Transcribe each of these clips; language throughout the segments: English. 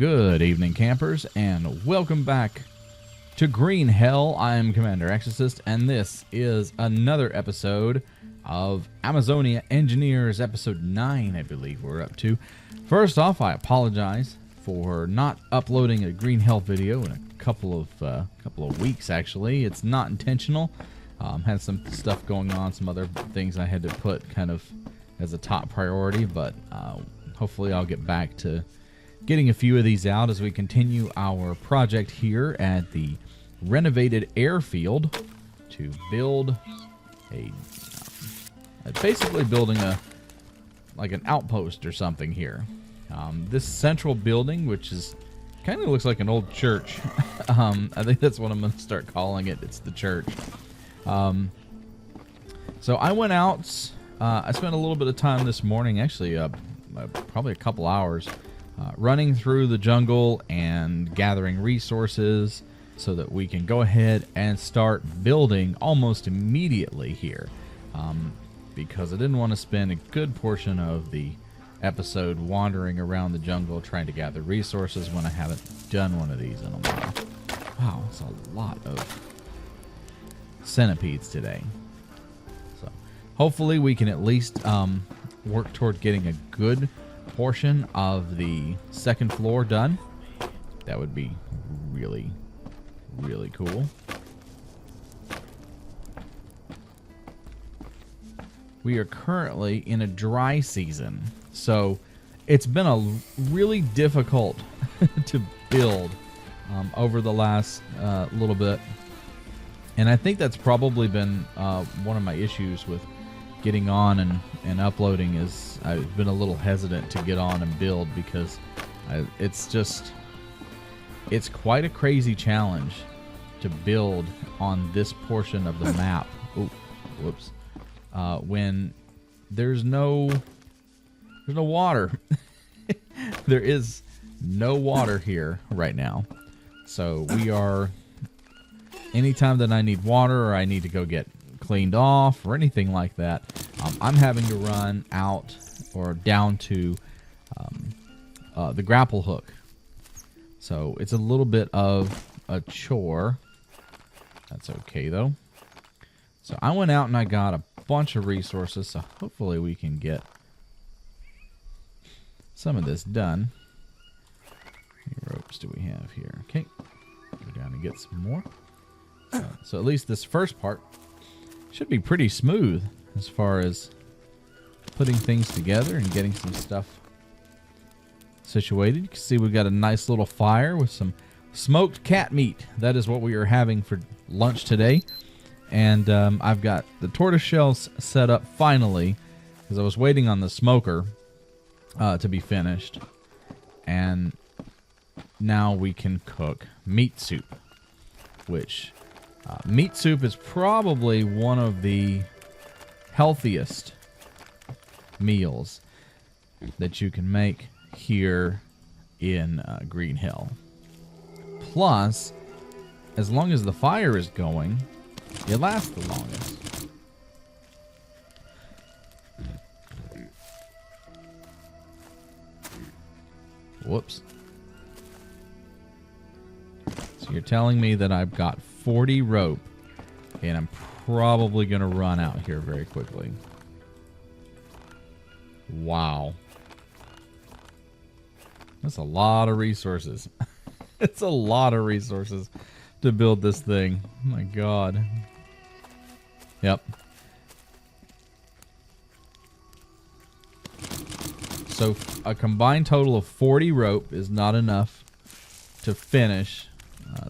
Good evening, campers, and welcome back to Green Hell. I am Commander Exorcist, and this is another episode of Amazonia Engineers, episode 9, I believe we're up to. First off, I apologize for not uploading a Green Hell video in a couple of weeks. Actually, it's not intentional. Had some stuff going on, some other things I had to put kind of as a top priority, but hopefully I'll get back to getting a few of these out as we continue our project here at the renovated airfield to build basically building like an outpost or something here. This central building, which is kind of looks like an old church. I think that's what I'm going to start calling it. It's the church. So I went out. I spent a little bit of time this morning, actually, probably a couple hours, running through the jungle and gathering resources so that we can go ahead and start building almost immediately here. Because I didn't want to spend a good portion of the episode wandering around the jungle trying to gather resources when I haven't done one of these in a while. Wow, that's a lot of centipedes today. So hopefully we can at least work toward getting a good portion of the second floor done. That would be really, really cool. We are currently in a dry season, so it's been a really difficult to build over the last little bit. And I think that's probably been one of my issues with getting on and uploading is I've been a little hesitant to get on and build because it's quite a crazy challenge to build on this portion of the map. Ooh, whoops. When there's no water. There is no water here right now. So we are, anytime that I need water or I need to go get cleaned off or anything like that, I'm having to run out or down to the grapple hook. So it's a little bit of a chore. That's okay though. So I went out and I got a bunch of resources, so hopefully we can get some of this done. How many ropes do we have here? Okay, go down and get some more. So at least this first part should be pretty smooth as far as putting things together and getting some stuff situated. You can see we've got a nice little fire with some smoked cat meat. That is what we are having for lunch today. And I've got the tortoise shells set up finally because I was waiting on the smoker to be finished. And now we can cook meat soup, which meat soup is probably one of the healthiest meals that you can make here in Green Hell. Plus, as long as the fire is going, it lasts the longest. Whoops. So you're telling me that I've got 40 rope, and I'm probably going to run out here very quickly. Wow. That's a lot of resources. It's a lot of resources to build this thing. Oh my God. Yep. So a combined total of 40 rope is not enough to finish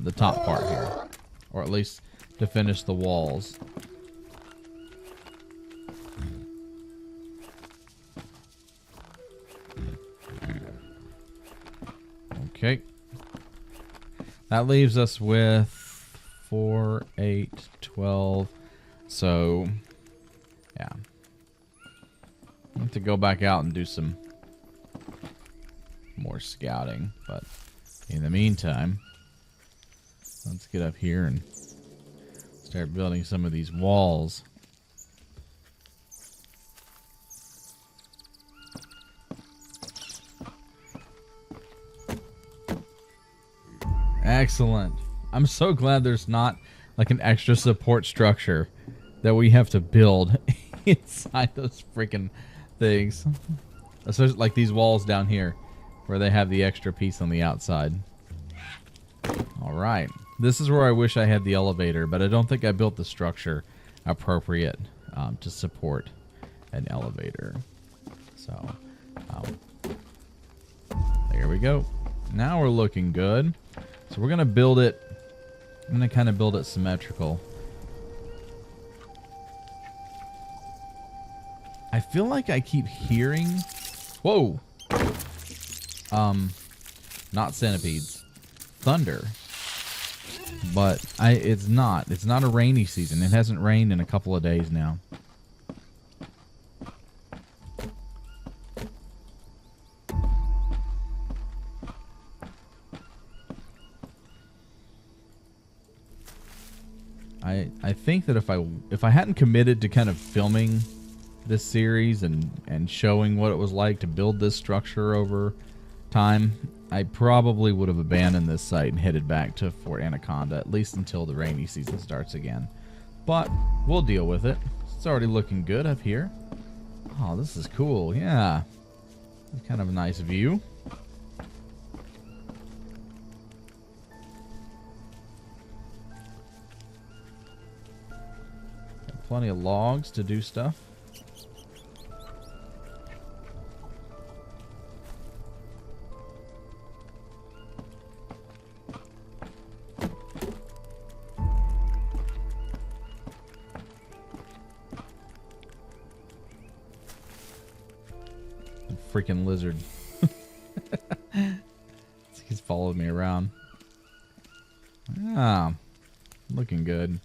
the top part here. Or at least to finish the walls. Okay. That leaves us with 4, 8, 12. So, yeah. I have to go back out and do some more scouting. But in the meantime, let's get up here and start building some of these walls. Excellent. I'm so glad there's not like an extra support structure that we have to build inside those freaking things. Especially like these walls down here where they have the extra piece on the outside. All right. This is where I wish I had the elevator, but I don't think I built the structure appropriate to support an elevator. So, there we go. Now we're looking good. So we're going to build it. I'm going to kind of build it symmetrical. I feel like I keep hearing... Whoa! Not centipedes. Thunder. But it's not. It's not a rainy season. It hasn't rained in a couple of days now. I think that if I hadn't committed to kind of filming this series and showing what it was like to build this structure over time, I probably would have abandoned this site and headed back to Fort Anaconda, at least until the rainy season starts again. But we'll deal with it. It's already looking good up here. Oh, this is cool. Yeah. It's kind of a nice view. Got plenty of logs to do stuff. Freaking lizard. He's followed me around. Ah, looking good.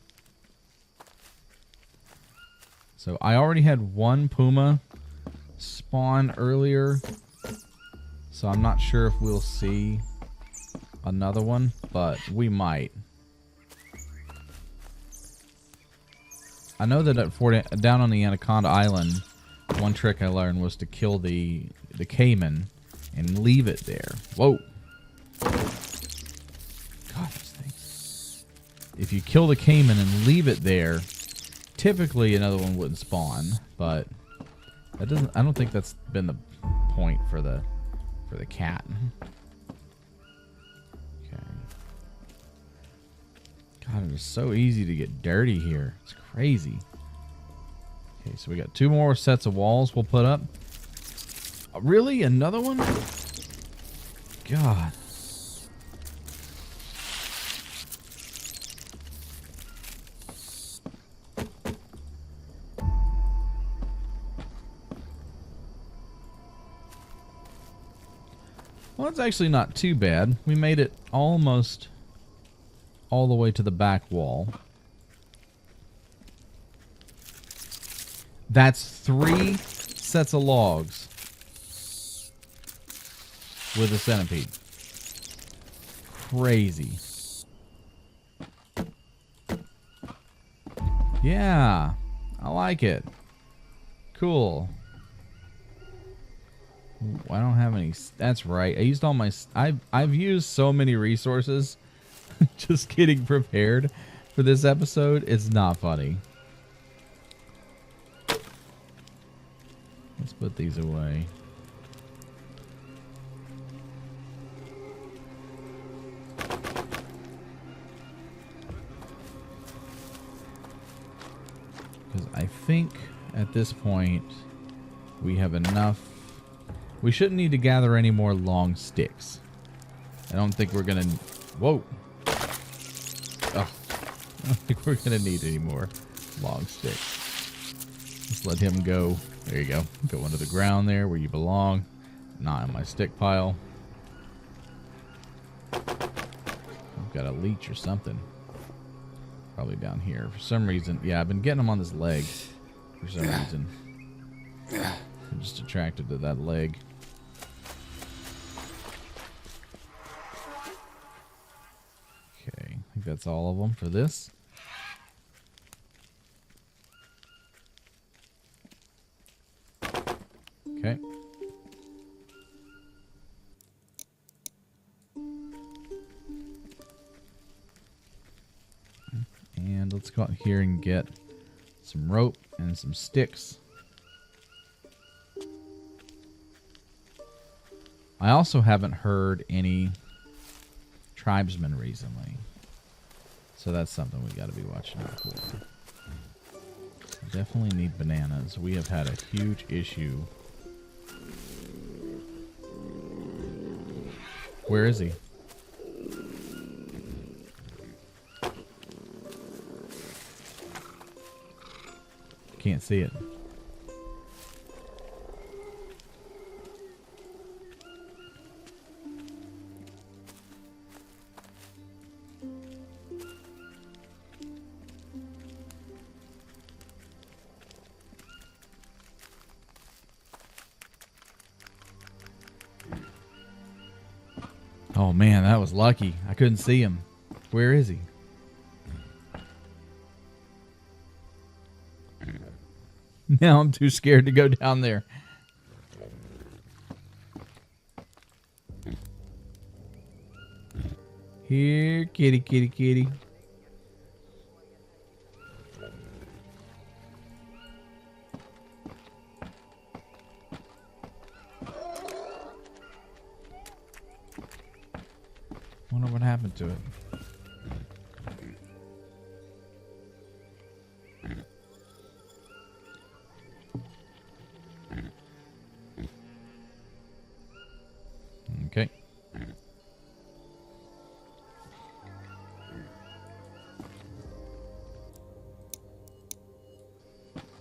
So I already had one puma spawn earlier, so I'm not sure if we'll see another one, but we might. I know that at down on the Anaconda Island, one trick I learned was to kill the caiman and leave it there. Whoa. God, these things. If you kill the caiman and leave it there, typically another one wouldn't spawn, but that doesn't. I don't think that's been the point for the cat. Okay. God, it is so easy to get dirty here. It's crazy. Okay, so we got 2 more sets of walls we'll put up. Really? Another one? God. Well, it's actually not too bad. We made it almost all the way to the back wall. That's 3 sets of logs with a centipede. Crazy. Yeah, I like it. Cool. Ooh, I don't have any. That's right. I used all my. I've used so many resources just getting prepared for this episode. It's not funny. Let's put these away. Because I think at this point we have enough. We shouldn't need to gather any more long sticks. I don't think we're gonna. Whoa. Oh, I don't think we're gonna need any more long sticks. Just let him go. There you go. Go under the ground there where you belong. Not in my stick pile. I've got a leech or something. Probably down here. For some reason. Yeah, I've been getting them on this leg. For some reason. I'm just attracted to that leg. Okay. I think that's all of them for this. Okay. let's go out here and get some rope and some sticks. I also haven't heard any tribesmen recently. So that's something we got to be watching out for. Definitely need bananas. We have had a huge issue. Where is he? Can't see it. Oh man, that was lucky. I couldn't see him. Where is he? Now I'm too scared to go down there. Here, kitty, kitty, kitty. Wonder what happened to it. Okay.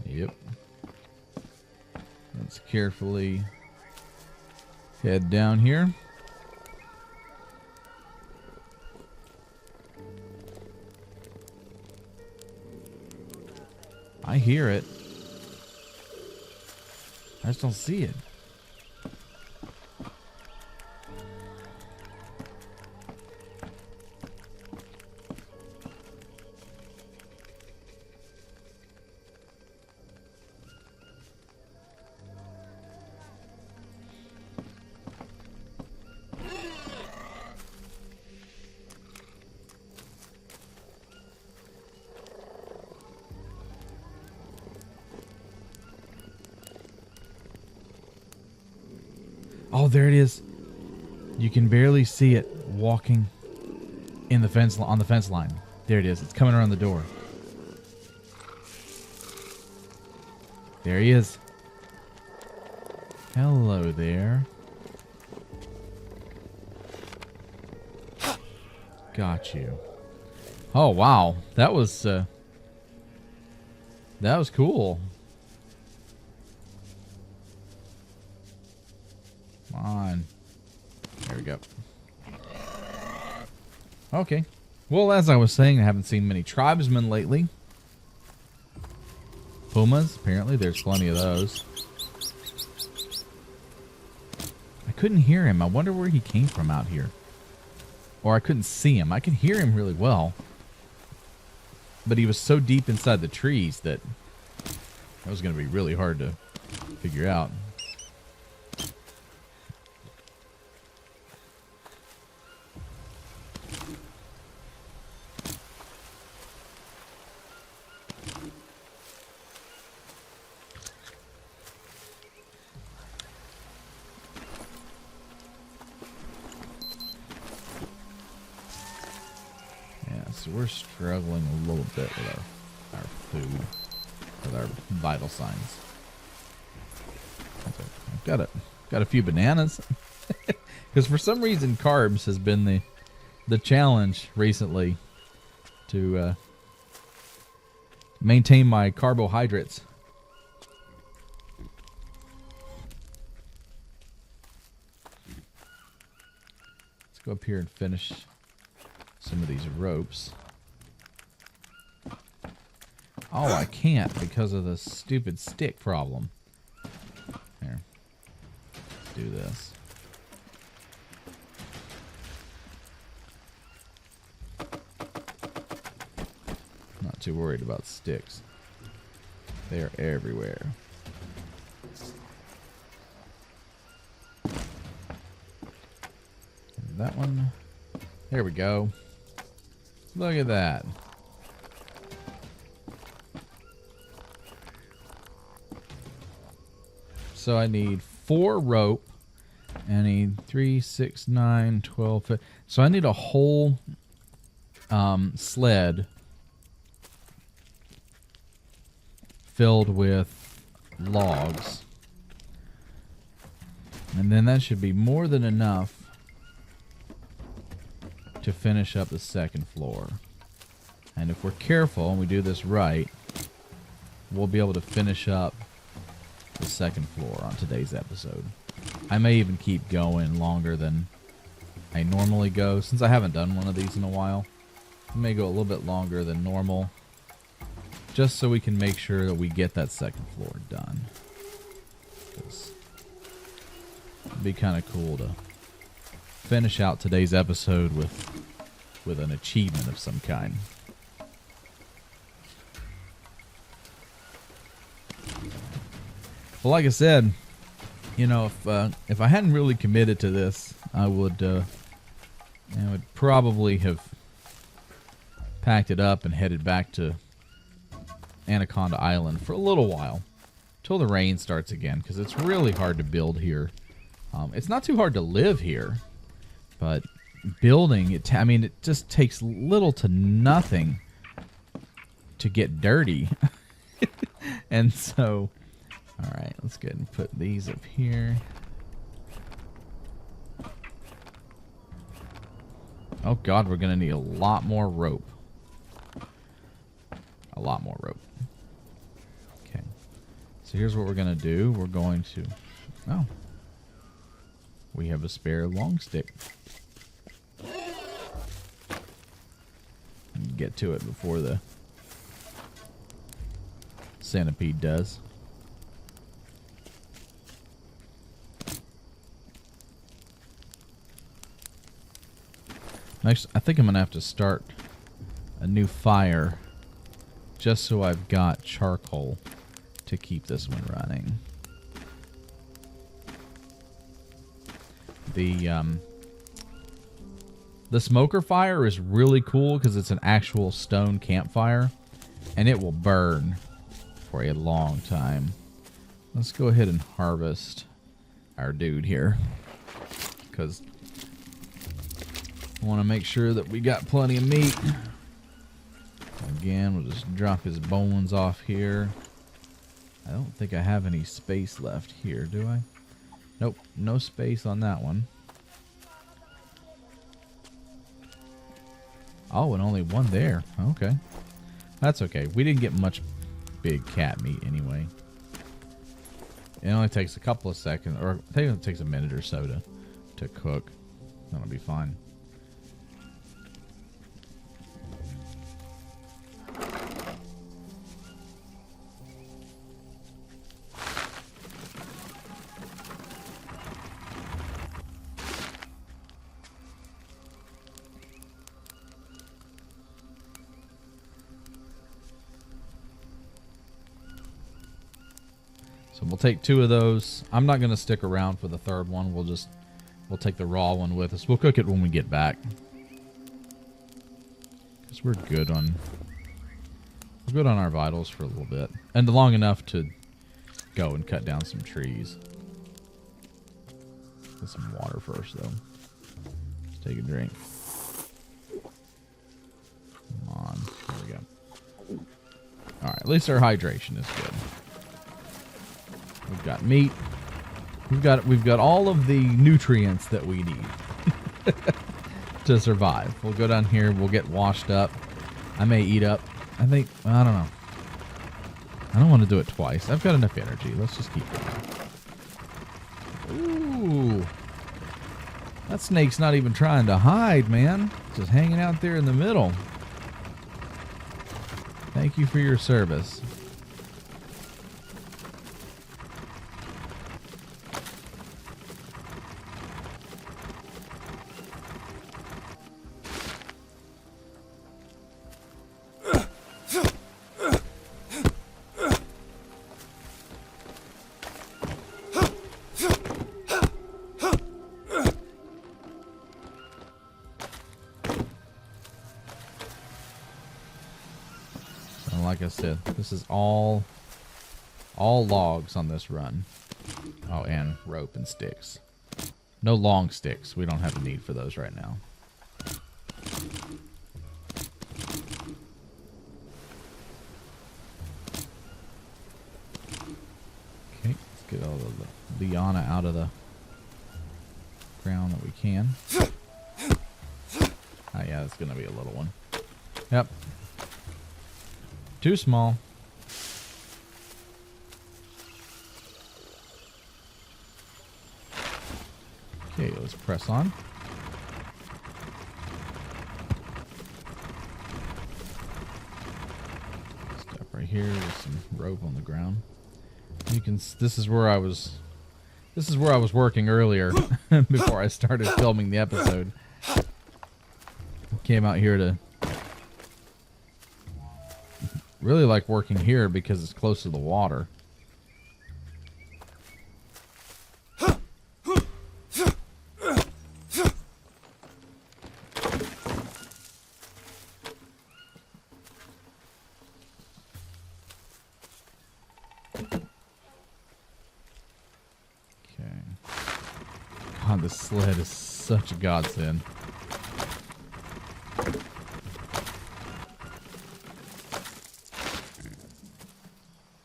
Yep. Let's carefully head down here. I hear it. I just don't see it. Oh, there it is. You can barely see it walking in the fence on the fence line. There it is. It's coming around the door. There he is. Hello there. Got you. Oh wow, that was cool. Come on. There we go. Okay. Well, as I was saying, I haven't seen many tribesmen lately. Pumas, apparently. There's plenty of those. I couldn't hear him. I wonder where he came from out here. Or I couldn't see him. I could hear him really well. But he was so deep inside the trees that was going to be really hard to figure out. So we're struggling a little bit with our food, with our vital signs. I've got a few bananas, because for some reason carbs has been the challenge recently to maintain my carbohydrates. Let's go up here and finish some of these ropes. Oh, I can't because of the stupid stick problem. Here. Let's do this. Not too worried about sticks. They are everywhere. And that one. There we go. Look at that. So I need 4 rope. And I need 3, 6, 9, 12. 15. So I need a whole sled filled with logs. And then that should be more than enough to finish up the second floor. And if we're careful and we do this right, we'll be able to finish up the second floor on today's episode. I may even keep going longer than I normally go, since I haven't done one of these in a while. I may go a little bit longer than normal, just so we can make sure that we get that second floor done. It'd be kind of cool to finish out today's episode with an achievement of some kind. Well, like I said, you know, if I hadn't really committed to this, I would probably have packed it up and headed back to Anaconda Island for a little while, till the rain starts again, because it's really hard to build here. It's not too hard to live here, but building it, I mean, it just takes little to nothing to get dirty. And so, all right, let's go ahead and put these up here. Oh God, we're gonna need a lot more rope. A lot more rope. Okay, so here's what we're gonna do. We're going to, oh, we have a spare long stick. Get to it before the centipede does. Next, I think I'm going to have to start a new fire just so I've got charcoal to keep this one running. The smoker fire is really cool because it's an actual stone campfire and it will burn for a long time. Let's go ahead and harvest our dude here, because I want to make sure that we got plenty of meat. Again, we'll just drop his bones off here. I don't think I have any space left here, do I? Nope, no space on that one. Oh, and only one there. Okay. That's okay. We didn't get much big cat meat anyway. It only takes a couple of seconds, or I think it takes a minute or so to cook. That'll be fine. So we'll take 2 of those. I'm not going to stick around for the third one. We'll take the raw one with us. We'll cook it when we get back, because we're good on our vitals for a little bit, and long enough to go and cut down some trees. Get some water first, though. Let's take a drink. Come on, there we go. All right, at least our hydration is good. We've got meat. We've got all of the nutrients that we need to survive. We'll go down here. We'll get washed up. I may eat up. I don't know. I don't want to do it twice. I've got enough energy. Let's just keep going. Ooh. That snake's not even trying to hide, man. Just hanging out there in the middle. Thank you for your service. Like I said, this is all logs on this run. Oh, and rope and sticks. No long sticks. We don't have a need for those right now. Okay, let's get all of the liana out of the ground that we can. Oh yeah, that's gonna be a little one. Yep. Too small. Okay, let's press on. Step right here with some rope on the ground. You can. This is where I was working earlier before I started filming the episode. Came out here to really like working here because it's close to the water. God, this sled is such a godsend.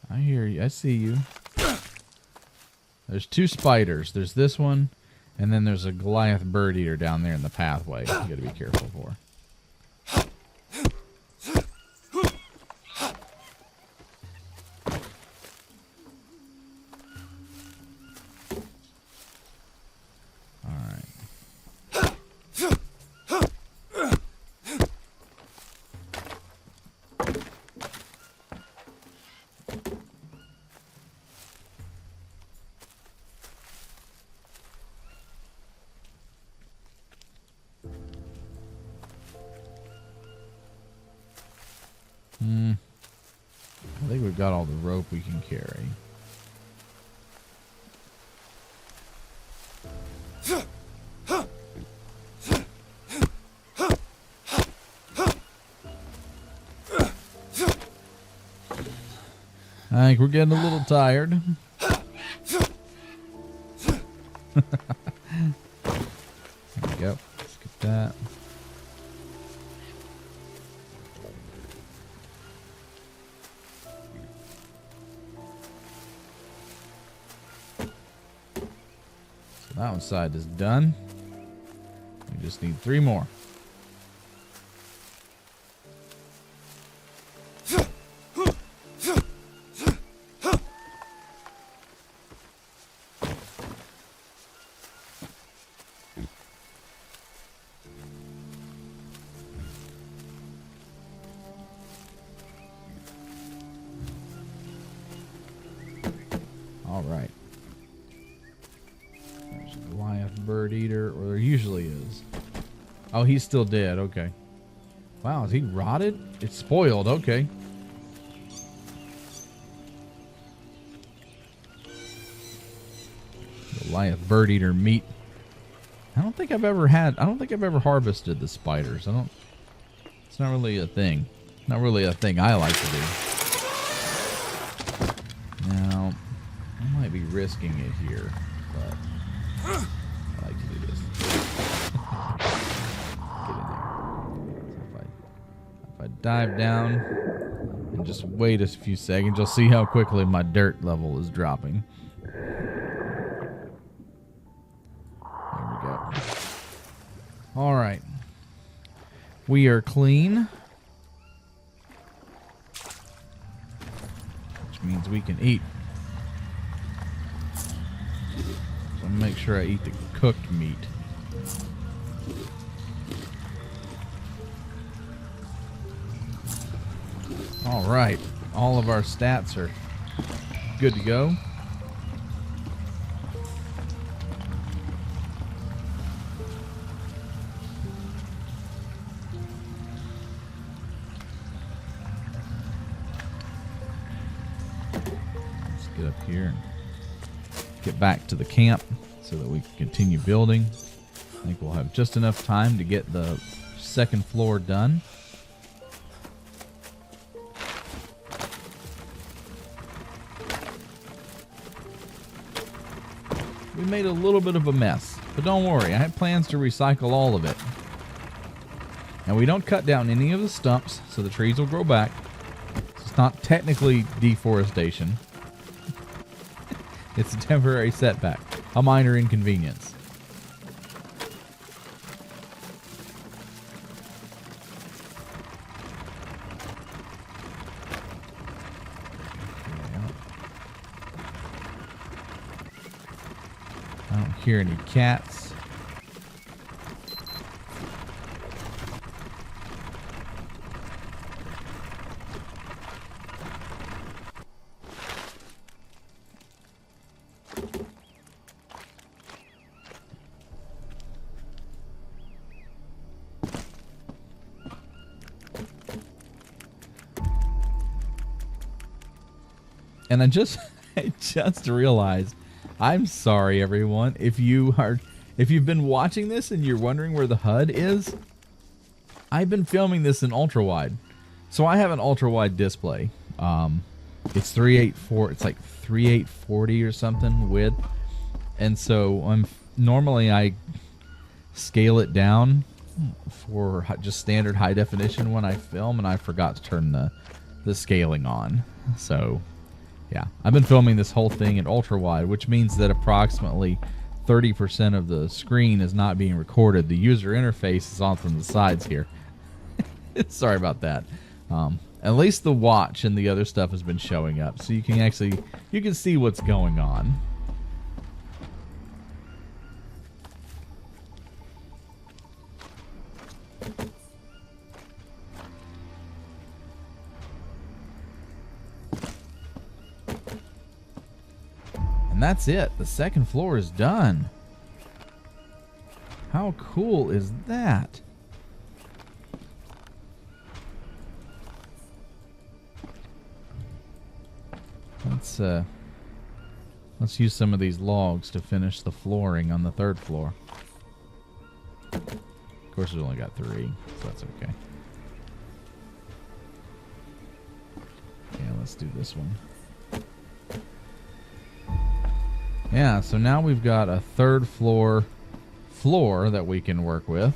I hear you. I see you. There's two spiders. There's this one, and then there's a Goliath bird eater down there in the pathway. You gotta be careful for. I think we've got all the rope we can carry. I think we're getting a little tired. There we go. Let's get that. That one side is done. We just need 3 more. All right. There's a Goliath bird eater, or there usually is. Oh, he's still dead. Okay. Wow, is he rotted? It's spoiled. Okay. Goliath bird eater meat. I don't think I've ever harvested the spiders. It's not really a thing. Not really a thing I like to do. Now, I might be risking it here, but I like to do this. Get in there. So if I dive down and just wait a few seconds, you'll see how quickly my dirt level is dropping. There we go. All right. We are clean. Which means we can eat. So I'm gonna make sure I eat the cooked meat. All right. All of our stats are good to go. Get up here and get back to the camp so that we can continue building. I think we'll have just enough time to get the second floor done. we made a little bit of a mess. But don't worry, I have plans to recycle all of it. And we don't cut down any of the stumps, so the trees will grow back. So it's not technically deforestation. It's a temporary setback, a minor inconvenience. I don't hear any cats. And I just realized, I'm sorry everyone, if you've been watching this and you're wondering where the HUD is, I've been filming this in ultra wide. So I have an ultra wide display. It's 384, it's like 3840 or something width. And so normally I scale it down for just standard high definition when I film, and I forgot to turn the scaling on. So yeah, I've been filming this whole thing in ultra wide, which means that approximately 30% of the screen is not being recorded. The user interface is off on the sides here. Sorry about that. At least the watch and the other stuff has been showing up, so you can see what's going on. And that's it. The second floor is done. How cool is that? Let's use some of these logs to finish the flooring on the third floor. Of course, we've only got 3, so that's okay. Yeah, let's do this one. Yeah, so now we've got a third floor that we can work with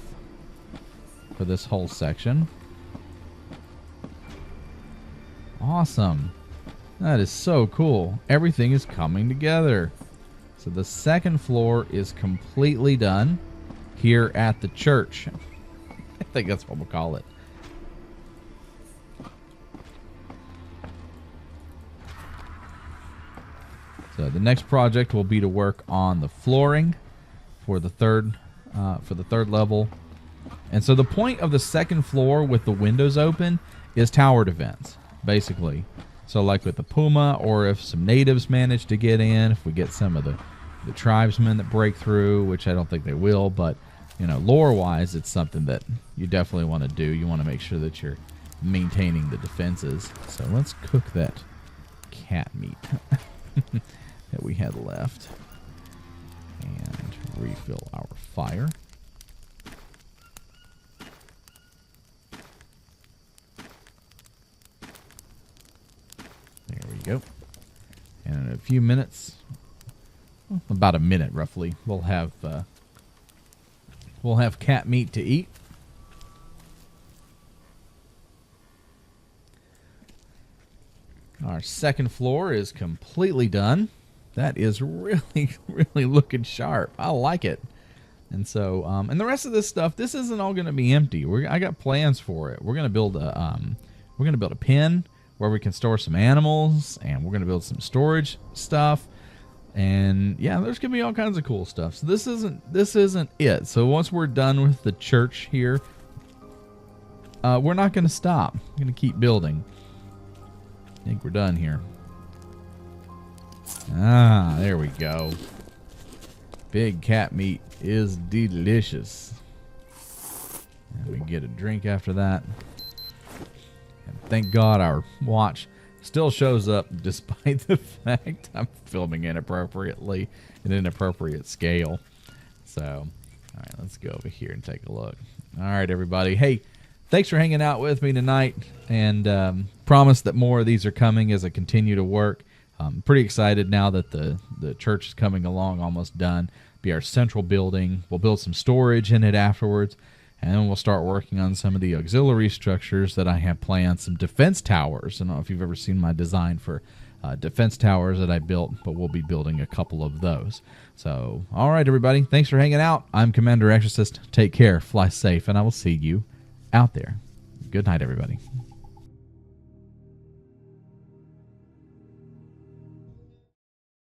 for this whole section. Awesome. That is so cool. Everything is coming together. So the second floor is completely done here at the church. I think that's what we'll call it. So the next project will be to work on the flooring for the third level. And so the point of the second floor with the windows open is tower defense, basically. So like with the puma, or if some natives manage to get in, if we get some of the tribesmen that break through, which I don't think they will, but you know, lore-wise, it's something that you definitely want to do. You want to make sure that you're maintaining the defenses. So let's cook that cat meat that we had left and refill our fire. There we go. And in a few minutes, about a minute roughly, we'll have cat meat to eat. Our second floor is completely done. That is really, really looking sharp. I like it. And so, and the rest of this stuff, this isn't all going to be empty. I got plans for it. We're going to build a pen where we can store some animals, and we're going to build some storage stuff. And yeah, there's going to be all kinds of cool stuff. So this isn't it. So once we're done with the church here, we're not going to stop. We're going to keep building. I think we're done here. Ah, there we go. Big cat meat is delicious. And we can get a drink after that. And thank God our watch still shows up despite the fact I'm filming inappropriately at an inappropriate scale. So, all right, let's go over here and take a look. All right, everybody. Hey, thanks for hanging out with me tonight, and promise that more of these are coming as I continue to work. Pretty excited now that the church is coming along, almost done. Be our central building. We'll build some storage in it afterwards, and then we'll start working on some of the auxiliary structures that I have planned. Some defense towers. I don't know if you've ever seen my design for defense towers that I built, but we'll be building a couple of those. So, all right, everybody. Thanks for hanging out. I'm Commander Exorcist. Take care. Fly safe, and I will see you out there. Good night, everybody.